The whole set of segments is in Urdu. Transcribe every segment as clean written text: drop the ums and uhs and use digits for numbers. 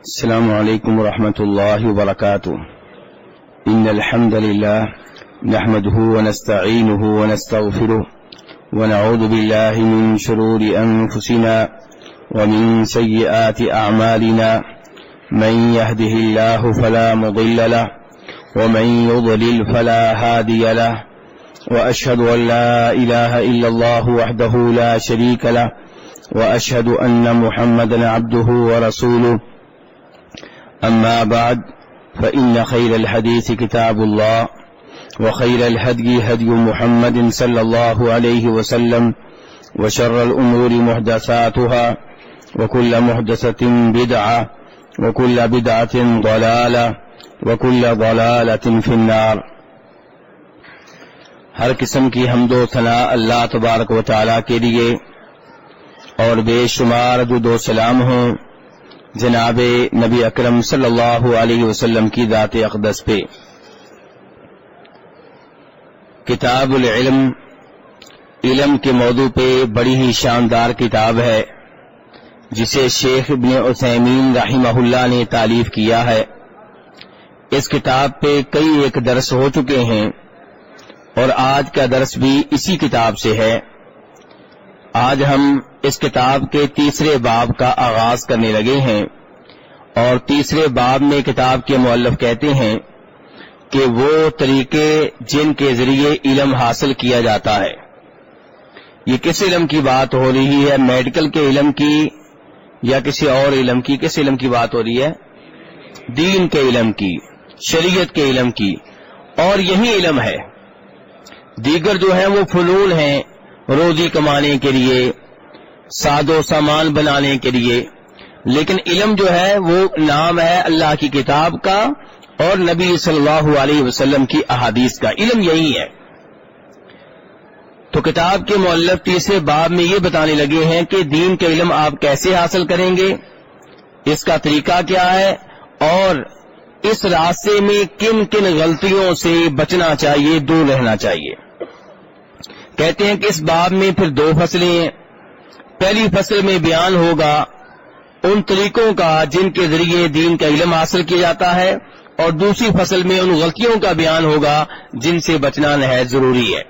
السلام عليكم ورحمة الله وبركاته. إن الحمد لله نحمده ونستعينه ونستغفره ونعوذ بالله من شرور أنفسنا ومن سيئات أعمالنا، من يهده الله فلا مضل له ومن يضلل فلا هادي له، وأشهد أن لا إله إلا الله وحده لا شريك له، وأشهد أن محمدا عبده ورسوله. أما بعد، فإن خير الحديث كتاب الله، وخير الهدي هدي محمد صلى الله عليه وسلم، وشر الأمور محدثاتها، وكل محدثة بدعة، وكل بدعة ضلالة، وكل ضلالة في النار. ہر قسم کی حمد و ثناء اللہ تبارک و تعالیٰ کے لیے، اور بے شمار درود و سلام ہوں جناب نبی اکرم صلی اللہ علیہ وسلم کی ذات اقدس پہ. کتاب العلم علم کے موضوع پہ بڑی ہی شاندار کتاب ہے، جسے شیخ ابن عثیمین رحمہ اللہ نے تالیف کیا ہے. اس کتاب پہ کئی ایک درس ہو چکے ہیں، اور آج کا درس بھی اسی کتاب سے ہے. آج ہم اس کتاب کے تیسرے باب کا آغاز کرنے لگے ہیں، اور تیسرے باب میں کتاب کے مؤلف کہتے ہیں کہ وہ طریقے جن کے ذریعے علم حاصل کیا جاتا ہے. یہ کس علم کی بات ہو رہی ہے؟ میڈیکل کے علم کی یا کسی اور علم کی؟ کس علم کی بات ہو رہی ہے؟ دین کے علم کی، شریعت کے علم کی. اور یہی علم ہے، دیگر جو ہیں وہ فنون ہیں روزی کمانے کے لیے، ساز و سامان بنانے کے لیے. لیکن علم جو ہے وہ نام ہے اللہ کی کتاب کا اور نبی صلی اللہ علیہ وسلم کی احادیث کا. علم یہی ہے. تو کتاب کے مؤلف تیسرے باب میں یہ بتانے لگے ہیں کہ دین کا علم آپ کیسے حاصل کریں گے، اس کا طریقہ کیا ہے، اور اس راستے میں کن کن غلطیوں سے بچنا چاہیے، دور رہنا چاہیے. کہتے ہیں کہ اس باب میں پھر دو فصلیں ہیں. پہلی فصل میں بیان ہوگا ان طریقوں کا جن کے ذریعے دین کا علم حاصل کیا جاتا ہے، اور دوسری فصل میں ان غلطیوں کا بیان ہوگا جن سے بچنا نہایت ضروری ہے.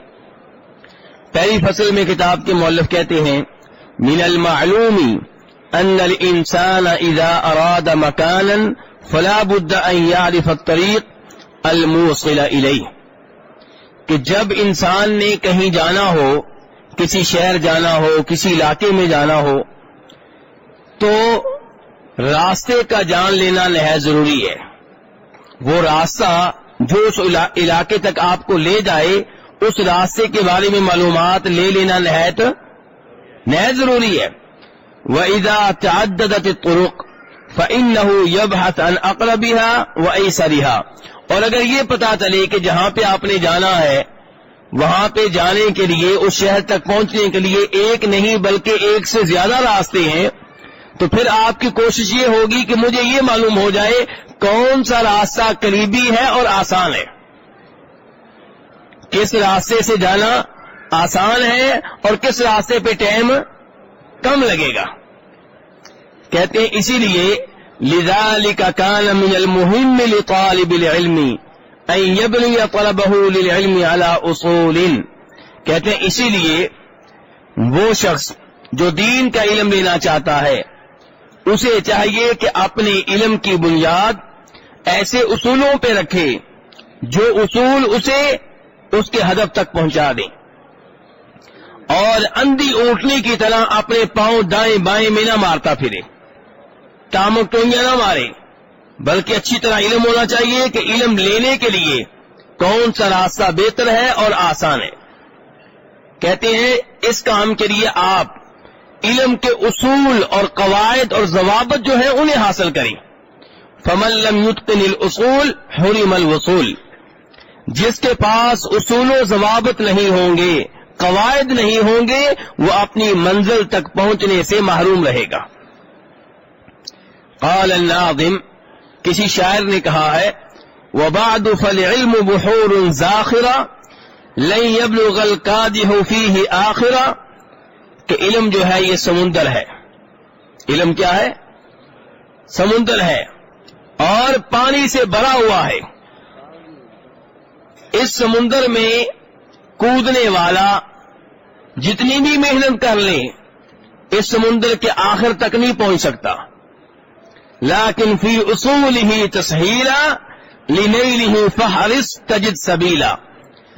پہلی فصل میں کتاب کے مؤلف کہتے ہیں: من المعلوم ان الانسان اذا اراد مكانا فلا بد ان يعرف الطريق الموصل الیہ، کہ جب انسان نے کہیں جانا ہو، کسی شہر جانا ہو، کسی علاقے میں جانا ہو، تو راستے کا جان لینا نہایت ضروری ہے. وہ راستہ جو اس علاقے تک آپ کو لے جائے، اس راستے کے بارے میں معلومات لے لینا نہایت ضروری ہے. وَإِذَا تَعَدَّدَتِ الطُّرُقُ فَإِنَّهُ يَبْحَثُ عَنْ أَقْرَبِهَا وَأَيْسَرِهَا. اور اگر یہ پتا چلے کہ جہاں پہ آپ نے جانا ہے، وہاں پہ جانے کے لیے، اس شہر تک پہنچنے کے لیے ایک نہیں بلکہ ایک سے زیادہ راستے ہیں، تو پھر آپ کی کوشش یہ ہوگی کہ مجھے یہ معلوم ہو جائے کون سا راستہ قریبی ہے اور آسان ہے، کس راستے سے جانا آسان ہے اور کس راستے پہ ٹائم کم لگے گا. کہتے ہیں اسی لیے لذلك كان من المهم لطالب العلم ان يبني طلبه للعلم على اصول. کہتے ہیں اسی لیے وہ شخص جو دین کا علم لینا چاہتا ہے، اسے چاہیے کہ اپنے علم کی بنیاد ایسے اصولوں پہ رکھے جو اصول اسے اس کے ہدف تک پہنچا دیں، اور اندھی اونٹنی کی طرح اپنے پاؤں دائیں بائیں میں نہ مارتا پھرے، ٹامک ٹوئیاں نہ مارے، بلکہ اچھی طرح علم ہونا چاہیے کہ علم لینے کے لیے کون سا راستہ بہتر ہے اور آسان ہے. کہتے ہیں اس کام کے لیے آپ علم کے اصول اور قواعد اور ضوابط جو ہیں انہیں حاصل کریں. فمن لم يتقن الاصول حرم الوصول. جس کے پاس اصول و ضوابط نہیں ہوں گے، قواعد نہیں ہوں گے، وہ اپنی منزل تک پہنچنے سے محروم رہے گا. قال الناظم، کسی شاعر نے کہا ہے: وبعد فالعلم بحور زاخرة لن يبلغ القادح فيه آخرة. کہ علم جو ہے یہ سمندر ہے. علم کیا ہے؟ سمندر ہے اور پانی سے بھرا ہوا ہے. اس سمندر میں کودنے والا جتنی بھی محنت کر لے اس سمندر کے آخر تک نہیں پہنچ سکتا. لیکن فی اصولہ تسہیلا لنیلہ فحرص تجد سبیلا.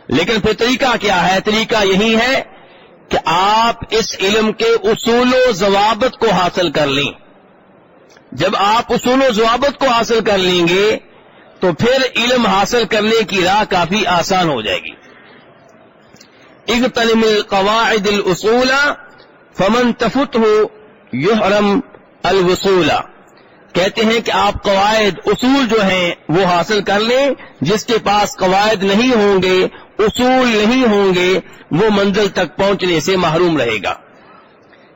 لیکن پھر طریقہ کیا ہے؟ طریقہ یہی ہے کہ آپ اس علم کے اصول و ضوابط کو حاصل کر لیں. جب آپ اصول و ضوابط کو حاصل کر لیں گے تو پھر علم حاصل کرنے کی راہ کافی آسان ہو جائے گی. اغتنم القواعد الاصول فمن تفته یحرم الوصول. کہتے ہیں کہ آپ قواعد اصول جو ہیں وہ حاصل کر لیں. جس کے پاس قواعد نہیں ہوں گے، اصول نہیں ہوں گے، وہ منزل تک پہنچنے سے محروم رہے گا.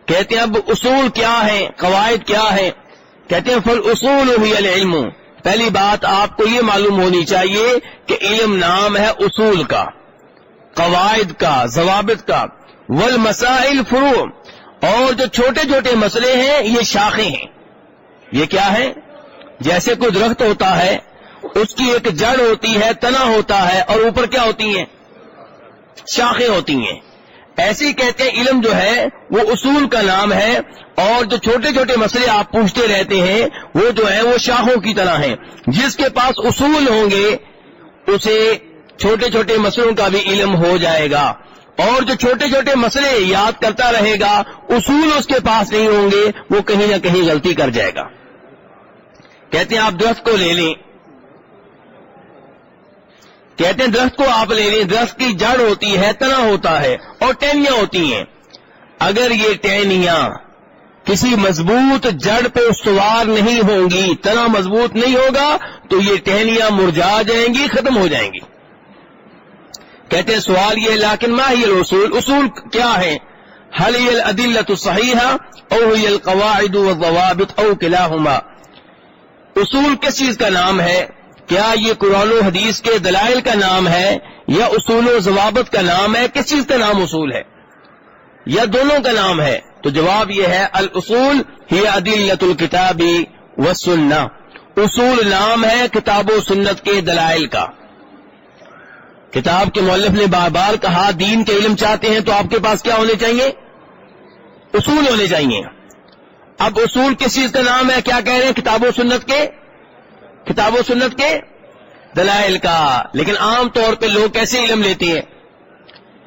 کہتے ہیں اب اصول کیا ہیں، قواعد کیا ہیں؟ کہتے ہیں فالاصول هی العلم. پہلی بات آپ کو یہ معلوم ہونی چاہیے کہ علم نام ہے اصول کا، قواعد کا، ضوابط کا. والمسائل فروع. اور جو چھوٹے چھوٹے مسئلے ہیں یہ شاخیں ہیں. یہ کیا ہے؟ جیسے کوئی درخت ہوتا ہے، اس کی ایک جڑ ہوتی ہے، تنا ہوتا ہے، اور اوپر کیا ہوتی ہیں؟ شاخیں ہوتی ہیں. ایسے ہی کہتے ہیں علم جو ہے وہ اصول کا نام ہے، اور جو چھوٹے چھوٹے مسئلے آپ پوچھتے رہتے ہیں وہ جو ہے وہ شاخوں کی طرح ہیں. جس کے پاس اصول ہوں گے اسے چھوٹے چھوٹے مسئلوں کا بھی علم ہو جائے گا، اور جو چھوٹے چھوٹے مسئلے یاد کرتا رہے گا، اصول اس کے پاس نہیں ہوں گے، وہ کہیں نہ کہیں غلطی کر جائے گا. کہتے ہیں آپ درخت کو لے لیں، کہتے ہیں درخت کو آپ لے لیں. درخت کی جڑ ہوتی ہے، تنا ہوتا ہے، اور ٹہنیاں ہوتی ہیں. اگر یہ ٹہنیاں کسی مضبوط جڑ پہ استوار نہیں ہوں گی، تنا مضبوط نہیں ہوگا، تو یہ ٹہنیاں مرجھا جائیں گی، ختم ہو جائیں گی. کہتے ہیں سوال یہ لیکن ما ہی الاصول. اصول کیا ہے؟ هل هي الادلة الصحيحة او هي القواعد والضوابط او كلاهما. اصول کس چیز کا نام ہے؟ کیا یہ قرآن و حدیث کے دلائل کا نام ہے، یا اصول و ضوابط کا نام ہے؟ کس چیز کا نام اصول ہے، یا دونوں کا نام ہے؟ تو جواب یہ ہے الاصول ہی ادلۃ الکتاب والسنہ. اصول نام ہے کتاب و سنت کے دلائل کا. کتاب کے مؤلف نے بار بار کہا دین کے علم چاہتے ہیں تو آپ کے پاس کیا ہونے چاہیے؟ اصول ہونے چاہیے. اب اصول کس چیز کا نام ہے؟ کیا کہہ رہے ہیں؟ کتاب و سنت کے دلائل کا. لیکن عام طور پہ لوگ کیسے علم لیتے ہیں؟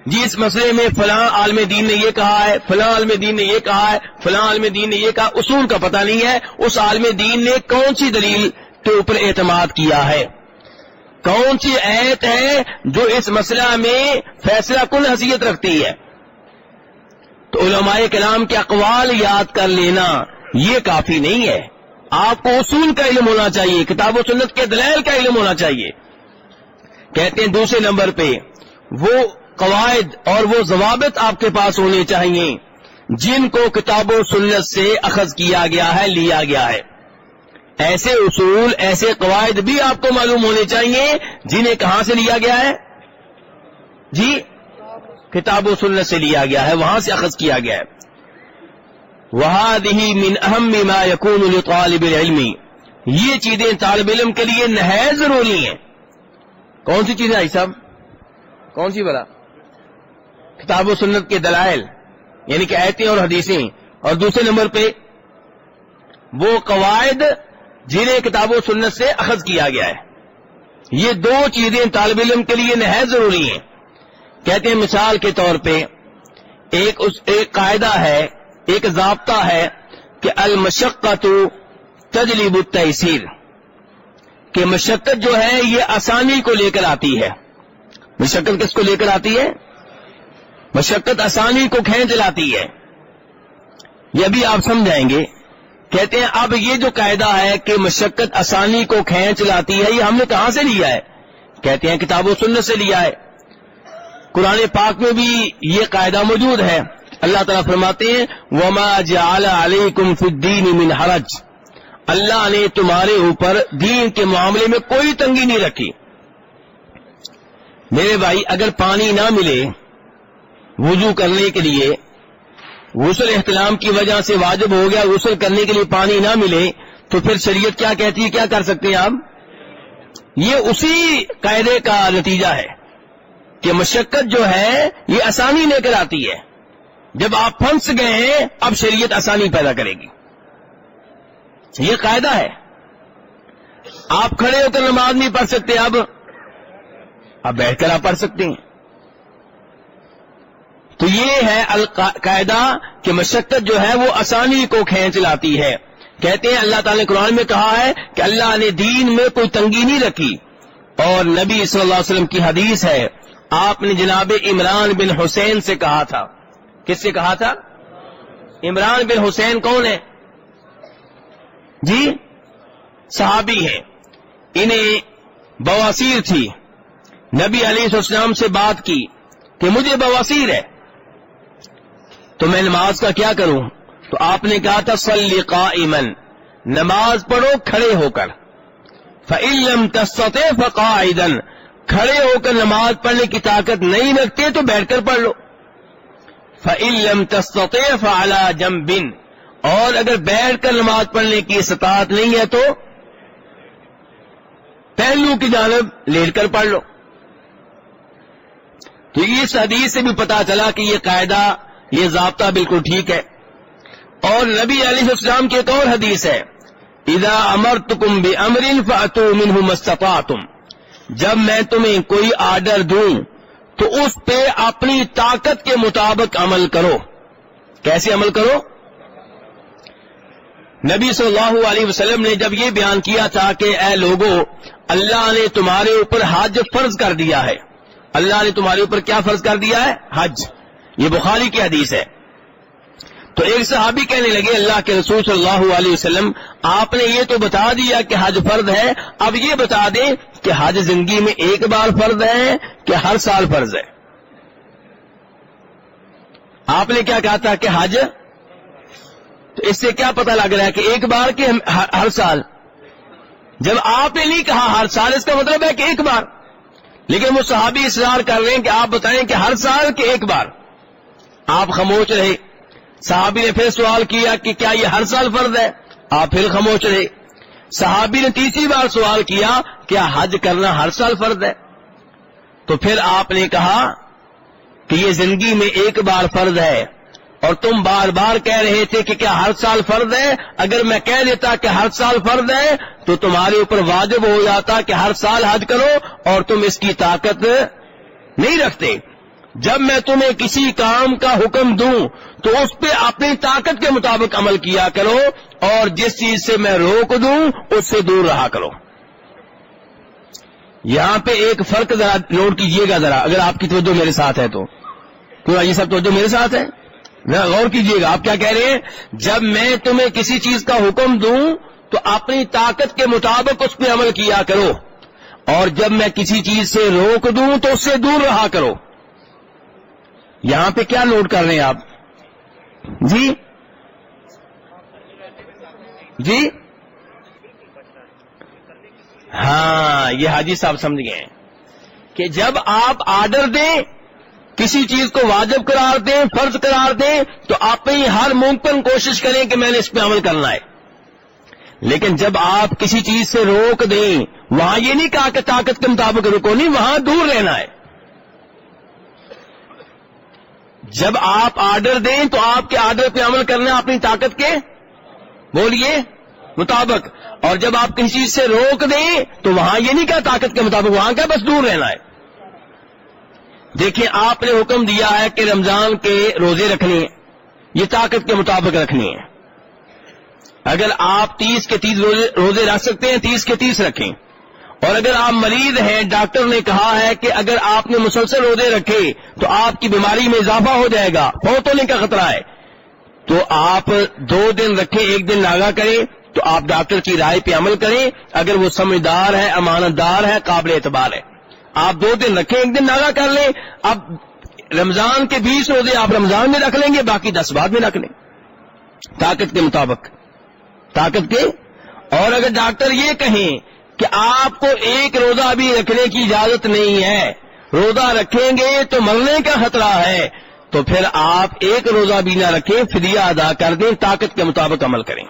جی اس مسئلے میں فلاں عالم دین نے یہ کہا ہے، فلاں عالم دین نے یہ کہا ہے، فلاں عالم دین نے یہ کہا. اصول کا پتہ نہیں ہے اس عالم دین نے کون سی دلیل کے اوپر اعتماد کیا ہے، کون سی آیت ہے جو اس مسئلہ میں فیصلہ کن حیثیت رکھتی ہے. تو علماء کلام کے اقوال یاد کر لینا یہ کافی نہیں ہے. آپ کو اصول کا علم ہونا چاہیے، کتاب و سنت کے دلائل کا علم ہونا چاہیے. کہتے ہیں دوسرے نمبر پہ وہ قواعد اور وہ ضوابط آپ کے پاس ہونے چاہیے جن کو کتاب و سنت سے اخذ کیا گیا ہے، لیا گیا ہے. ایسے اصول، ایسے قواعد بھی آپ کو معلوم ہونے چاہیے جنہیں کہاں سے لیا گیا ہے؟ جی کتاب و سنت سے لیا گیا ہے، وہاں سے اخذ کیا گیا ہے. وَهَذِهِ مِنْ أَهَمِّ مَا يَكُونُ لِطَالِبِ الْعِلْمِ. یہ چیزیں طالب علم کے لیے نہایت ضروری ہیں. کون سی چیزیں بھائی صاحب؟ کون سی بلا؟ کتاب و سنت کے دلائل یعنی کہ آیتیں اور حدیثیں، اور دوسرے نمبر پہ وہ قواعد جنہیں کتاب و سنت سے اخذ کیا گیا ہے. یہ دو چیزیں طالب علم کے لیے نہایت ضروری ہیں. کہتے ہیں مثال کے طور پہ ایک قاعدہ ہے، ایک ضابطہ ہے کہ المشقت تجلب التیسیر، کہ مشقت جو ہے یہ آسانی کو لے کر آتی ہے. مشقت کس کو لے کر آتی ہے؟ مشقت آسانی کو کھینچ لاتی ہے. یہ بھی آپ سمجھائیں گے. کہتے ہیں اب یہ جو قاعدہ ہے کہ مشقت آسانی کو کھینچ لاتی ہے، یہ ہم نے کہاں سے لیا ہے؟ کہتے ہیں کتاب و سنت سے لیا ہے. قرآن پاک میں بھی یہ قاعدہ موجود ہے. اللہ تعالیٰ فرماتے ہیں وَمَا جَعَلَ عَلَيْكُمْ فِي الدِّينِ مِنْ حَرَجٍ. اللہ نے تمہارے اوپر دین کے معاملے میں کوئی تنگی نہیں رکھی. میرے بھائی اگر پانی نہ ملے وضو کرنے کے لیے، غسل احتلام کی وجہ سے واجب ہو گیا، غسل کرنے کے لیے پانی نہ ملے، تو پھر شریعت کیا کہتی ہے، کیا کر سکتے ہیں آپ؟ یہ اسی قاعدے کا نتیجہ ہے کہ مشقت جو ہے یہ آسانی لے کر آتی ہے. جب آپ پھنس گئے ہیں اب شریعت آسانی پیدا کرے گی. یہ قاعدہ ہے. آپ کھڑے ہو کر نماز نہیں پڑھ سکتے، اب بیٹھ کر آپ پڑھ سکتے ہیں. تو یہ ہے القاعدہ کہ مشقت جو ہے وہ آسانی کو کھینچ لاتی ہے. کہتے ہیں اللہ تعالی نے قرآن میں کہا ہے کہ اللہ نے دین میں کوئی تنگی نہیں رکھی. اور نبی صلی اللہ علیہ وسلم کی حدیث ہے، آپ نے جناب عمران بن حسین سے کہا تھا. کس سے کہا تھا؟ عمران بن حسین کون ہے جی؟ صحابی ہے. انہیں بواسیر تھی. نبی علیہ السلام سے بات کی کہ مجھے بواسیر ہے تو میں نماز کا کیا کروں؟ تو آپ نے کہا تھا صلی قائما، نماز پڑھو کھڑے ہو کر. فإن لم تستطع فقاعدا، کھڑے ہو کر نماز پڑھنے کی طاقت نہیں رکھتے تو بیٹھ کر پڑھ لو. فإن لم تستطع فعلى جنب، اور اگر بیٹھ کر نماز پڑھنے کی استطاعت نہیں ہے تو پہلو کی جانب لیٹ کر پڑھ لو. تو اس حدیث سے بھی پتا چلا کہ یہ قاعدہ، یہ ضابطہ بالکل ٹھیک ہے. اور نبی علیہ السلام کی ایک اور حدیث ہے، اذا امرتکم بامر فاتوا منہ ما استطعتم، جب میں تمہیں کوئی آرڈر دوں تو اس پہ اپنی طاقت کے مطابق عمل کرو. کیسے عمل کرو؟ نبی صلی اللہ علیہ وسلم نے جب یہ بیان کیا تھا کہ اے لوگو، اللہ نے تمہارے اوپر حج فرض کر دیا ہے. اللہ نے تمہارے اوپر کیا فرض کر دیا ہے؟ حج. یہ بخاری کی حدیث ہے. تو ایک صحابی کہنے لگے اللہ کے رسول صلی اللہ علیہ وسلم، آپ نے یہ تو بتا دیا کہ حج فرض ہے، اب یہ بتا دیں کہ حج زندگی میں ایک بار فرض ہے کہ ہر سال فرض ہے؟ آپ نے کیا کہا تھا کہ حج، تو اس سے کیا پتہ لگ رہا ہے کہ ایک بار کہ ہر سال؟ جب آپ نے نہیں کہا ہر سال، اس کا مطلب ہے کہ ایک بار. لیکن وہ صحابی اصرار کر رہے ہیں کہ آپ بتائیں کہ ہر سال کہ ایک بار. آپ خاموش رہے. صحابی نے پھر سوال کیا کہ کیا یہ ہر سال فرض ہے؟ آپ پھر خاموش رہے. صحابی نے تیسری بار سوال کیا کیا حج کرنا ہر سال فرض ہے؟ تو پھر آپ نے کہا کہ یہ زندگی میں ایک بار فرض ہے، اور تم بار بار کہہ رہے تھے کہ کیا ہر سال فرض ہے. اگر میں کہہ دیتا کہ ہر سال فرض ہے تو تمہارے اوپر واجب ہو جاتا کہ ہر سال حج کرو، اور تم اس کی طاقت نہیں رکھتے. جب میں تمہیں کسی کام کا حکم دوں تو اس پہ اپنی طاقت کے مطابق عمل کیا کرو، اور جس چیز سے میں روک دوں اس سے دور رہا کرو. یہاں پہ ایک فرق ذرا نوٹ کیجئے گا، ذرا اگر آپ کی توجہ میرے ساتھ ہے تو. کیوں یہ سب توجہ میرے ساتھ ہے؟ غور کیجئے گا. آپ کیا کہہ رہے ہیں؟ جب میں تمہیں کسی چیز کا حکم دوں تو اپنی طاقت کے مطابق اس پہ عمل کیا کرو، اور جب میں کسی چیز سے روک دوں تو اس سے دور رہا کرو. یہاں پہ کیا نوٹ کر رہے ہیں آپ جی؟ جی ہاں، یہ حاجی صاحب سمجھ گئے کہ جب آپ آرڈر دیں، کسی چیز کو واجب قرار دیں، فرض قرار دیں، تو آپ ہی ہر ممکن کوشش کریں کہ میں نے اس پہ عمل کرنا ہے. لیکن جب آپ کسی چیز سے روک دیں، وہاں یہ نہیں کہا کہ طاقت کے مطابق رکو، نہیں، وہاں دور رہنا ہے. جب آپ آرڈر دیں تو آپ کے آرڈر پہ عمل کرنا اپنی طاقت کے بولیے مطابق، اور جب آپ کسی چیز سے روک دیں تو وہاں یہ نہیں کہا طاقت کے مطابق، وہاں کیا بس دور رہنا ہے. دیکھیں، آپ نے حکم دیا ہے کہ رمضان کے روزے رکھنے ہیں، یہ طاقت کے مطابق رکھنے ہیں. اگر آپ 30 کے 30 روزے رکھ سکتے ہیں 30 کے 30 رکھیں. اور اگر آپ مریض ہیں، ڈاکٹر نے کہا ہے کہ اگر آپ نے مسلسل روزے رکھے تو آپ کی بیماری میں اضافہ ہو جائے گا، فوت ہونے کا خطرہ ہے، تو آپ 2 دن رکھیں، 1 دن لاگا کریں. تو آپ ڈاکٹر کی رائے پہ عمل کریں. اگر وہ سمجھدار ہے، امانت دار ہے، قابل اعتبار ہے، آپ 2 دن رکھیں، 1 دن لاگا کر لیں. اب رمضان کے 20 روزے آپ رمضان میں رکھ لیں گے، باقی 10 بعد میں رکھ لیں، طاقت کے مطابق، طاقت کے. اور اگر ڈاکٹر یہ کہیں کہ آپ کو 1 روزہ بھی رکھنے کی اجازت نہیں ہے، روزہ رکھیں گے تو مرنے کا خطرہ ہے، تو پھر آپ 1 روزہ بھی نہ رکھیں، فدیہ ادا کر دیں، طاقت کے مطابق عمل کریں.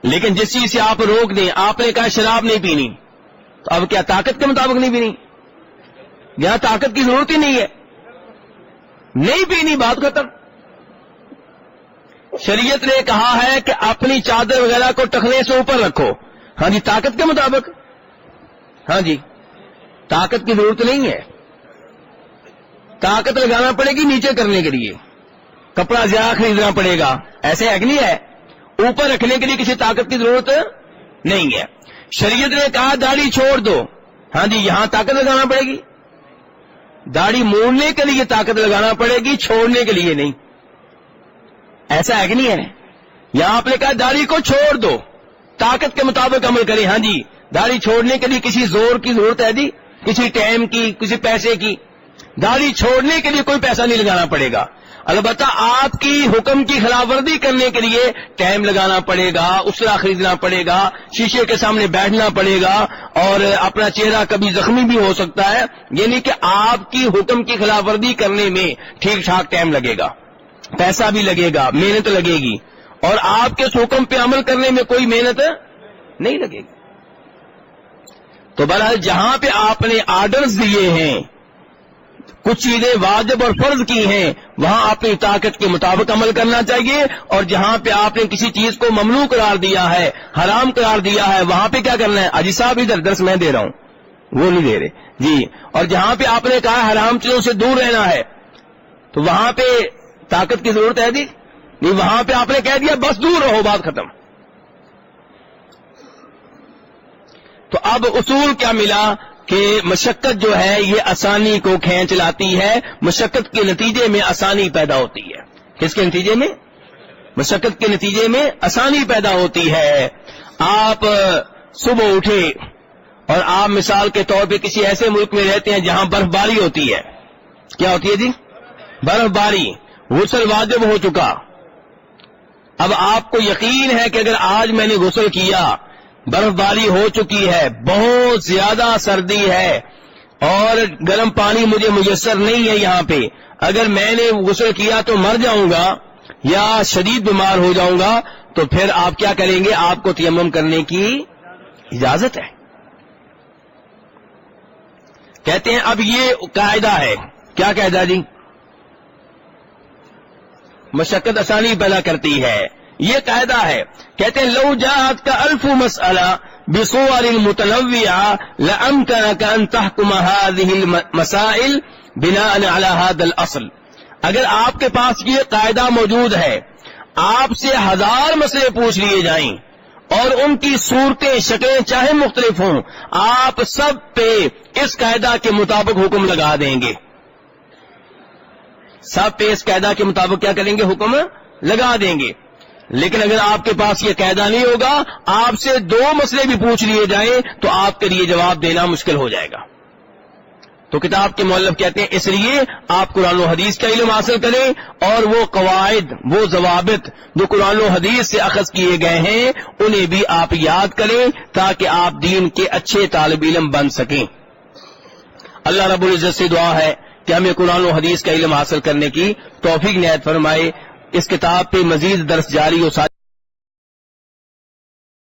لیکن جس چیز سے آپ روک دیں، آپ نے کہا شراب نہیں پینی، تو اب کیا طاقت کے مطابق نہیں پینی؟ یہاں طاقت کی ضرورت ہی نہیں ہے، نہیں پینی، بات ختم۔ شریعت نے کہا ہے کہ اپنی چادر وغیرہ کو ٹخنے سے اوپر رکھو، ہاں جی طاقت کے مطابق، ہاں جی طاقت کی ضرورت نہیں ہے، طاقت لگانا پڑے گی نیچے کرنے کے لیے، کپڑا زیادہ خریدنا پڑے گا، ایسے ہے کہ نہیں ہے؟ اوپر رکھنے کے لیے کسی طاقت کی ضرورت نہیں ہے۔ شریعت نے کہا داڑھی چھوڑ دو، ہاں جی یہاں طاقت لگانا پڑے گی، داڑھی موڑنے کے لیے طاقت لگانا پڑے گی، چھوڑنے کے لیے نہیں، ایسا ہے کہ نہیں ہے؟ یہاں آپ نے کہا داڑھی کو چھوڑ دو، طاقت کے مطابق عمل کریں، ہاں جی داڑھی چھوڑنے کے لیے کسی زور کی ضرورت ہے جی، کسی ٹائم کی، کسی پیسے کی؟ داڑھی چھوڑنے کے لیے کوئی پیسہ نہیں لگانا پڑے گا، البتہ آپ کی حکم کی خلاف ورزی کرنے کے لیے ٹائم لگانا پڑے گا، اسرا خریدنا پڑے گا، شیشے کے سامنے بیٹھنا پڑے گا، اور اپنا چہرہ کبھی زخمی بھی ہو سکتا ہے، یعنی کہ آپ کی حکم کی خلاف ورزی کرنے میں ٹھیک ٹھاک ٹائم لگے گا، پیسہ بھی لگے گا، محنت لگے گی، اور آپ کے حکم پہ عمل کرنے میں کوئی محنت نہیں لگے گی۔ تو بہرحال جہاں پہ آپ نے آرڈرز دیے ہیں، کچھ چیزیں واجب اور فرض کی ہیں، وہاں اپنی طاقت کے مطابق عمل کرنا چاہیے، اور جہاں پہ آپ نے کسی چیز کو ممنوع قرار دیا ہے، حرام قرار دیا ہے، وہاں پہ کیا کرنا ہے؟ اجی صاحب ادھر درس میں دے رہا ہوں، وہ نہیں دے رہے جی، اور جہاں پہ آپ نے کہا حرام چیزوں سے دور رہنا ہے، تو وہاں پہ طاقت کی ضرورت ہے جی نہیں، وہاں پہ آپ نے کہہ دیا بس دور رہو، بات ختم۔ تو اب اصول کیا ملا کہ مشقت جو ہے یہ آسانی کو کھینچ لاتی ہے، مشقت کے نتیجے میں آسانی پیدا ہوتی ہے۔ کس کے نتیجے میں؟ مشقت کے نتیجے میں آسانی پیدا ہوتی ہے۔ آپ صبح اٹھے اور آپ مثال کے طور پہ کسی ایسے ملک میں رہتے ہیں جہاں برف باری ہوتی ہے، کیا ہوتی ہے جی؟ برف باری، غسل واجب ہو چکا، اب آپ کو یقین ہے کہ اگر آج میں نے غسل کیا، برف باری ہو چکی ہے، بہت زیادہ سردی ہے اور گرم پانی مجھے میسر نہیں ہے یہاں پہ، اگر میں نے غسل کیا تو مر جاؤں گا یا شدید بیمار ہو جاؤں گا، تو پھر آپ کیا کریں گے؟ آپ کو تیمم کرنے کی اجازت ہے۔ کہتے ہیں اب یہ قاعدہ ہے، کیا قاعدہ جی؟ مشقت آسانی پیدا کرتی ہے، یہ قاعدہ ہے۔ کہتے ہیں لو جاءت کا الف مسئلہ بصور متنوعہ لامکنک ان تحکم هذه المسائل بناء على هذا الاصل، اگر آپ کے پاس یہ قاعدہ موجود ہے، آپ سے 1000 مسئلے پوچھ لیے جائیں اور ان کی صورتیں شکلیں چاہے مختلف ہوں، آپ سب پہ اس قاعدہ کے مطابق حکم لگا دیں گے، سب پہ اس قاعدہ کے مطابق کیا کریں گے؟ حکم لگا دیں گے۔ لیکن اگر آپ کے پاس یہ قاعدہ نہیں ہوگا، آپ سے 2 مسئلے بھی پوچھ لیے جائیں تو آپ کے لیے جواب دینا مشکل ہو جائے گا۔ تو کتاب کے مؤلف کہتے ہیں اس لیے آپ قرآن و حدیث کا علم حاصل کریں، اور وہ قواعد، وہ ضوابط جو قرآن و حدیث سے اخذ کیے گئے ہیں انہیں بھی آپ یاد کریں تاکہ آپ دین کے اچھے طالب علم بن سکیں۔ اللہ رب العزت سے دعا ہے کہ ہمیں قرآن و حدیث کا علم حاصل کرنے کی توفیق عنایت فرمائے۔ اس کتاب پہ مزید درس جاری و ساری